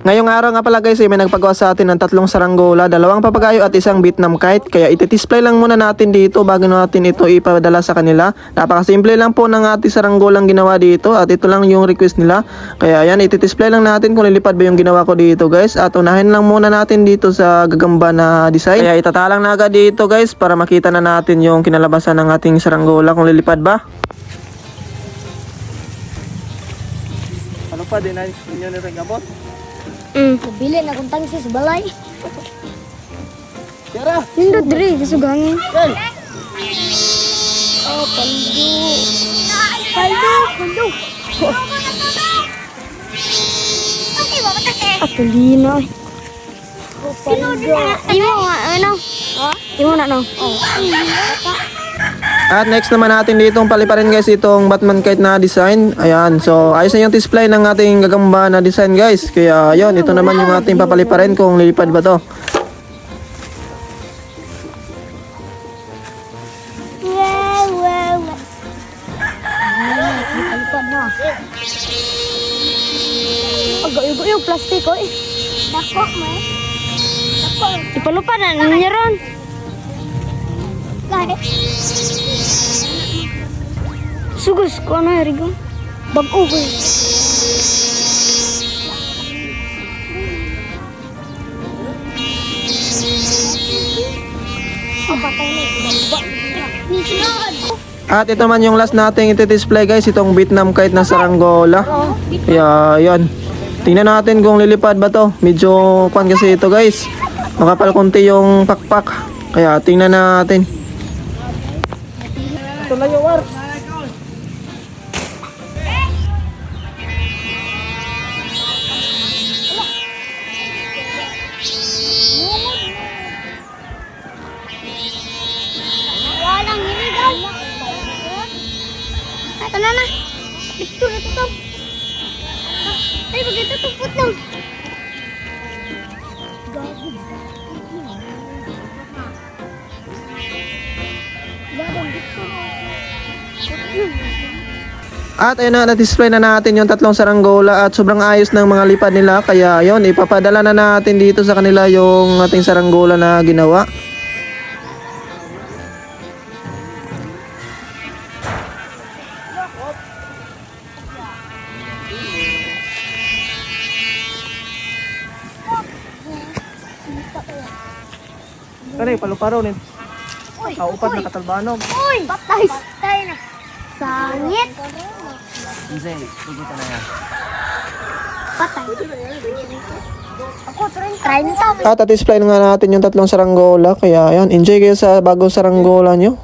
Ngayong araw nga pala guys, may nagpagawa sa atin ng 3 saranggola, 2 papagayo at 1 Vietnam kite. Kaya iti-display lang muna natin dito bago natin ito ipadala sa kanila. Napakasimple lang po ng ating saranggolang ginawa dito at ito lang yung request nila. Kaya yan, iti-display lang natin kung lilipad ba yung ginawa ko dito guys. At unahin lang muna natin dito sa gagamba na design. Kaya itatalang na agad dito guys para makita na natin yung kinalabasan ng ating saranggola kung lilipad ba. Ano pa din ay inyo ni Regabot? Bili na kung tangsi sa balay. Tara! Nindot diri, kasugangin. Hey! Oh, paldo. Paldo. Atulina. Oh, paldo. Imo nga, ano? Imo na, no? At next naman natin dito paliparin guys itong Batman kite na design. Ayan, so ayos na yung display ng ating gagamba na design guys. Kaya ayun, ito naman yung ating papaliparin kung lilipad ba to. Wow. Lipad na. Agayo-gayo, plastic ko eh. Dako, may. Dako. Ipalupad na niya ron. Sugus ko ano Rigo? Bag-o ba? At ito man yung last nating iti-display guys, itong Vietnam kite na saranggola. Kaya ayun. Tingnan natin kung lilipad ba to. Medyo kwan kasi ito guys. Makapal konti yung pakpak. Kaya tingnan natin. Ito lang yung war. Walang hiligaw. Ito na. Ito na ito. Ay, bagay ito put lang. At ayun na, na-display na natin yung 3 saranggola at sobrang ayos ng mga lipad nila. Kaya ayun, ipapadala na natin dito sa kanila yung ating saranggola na ginawa. Kani, paluparo nin. Upat na katalbanog. Uy! Patay na. Sangit. Hindi, pagkita na yan. Patay. Ako, 30. At display na nga natin yung 3 saranggola. Kaya ayan, enjoy kayo sa bagong saranggola nyo.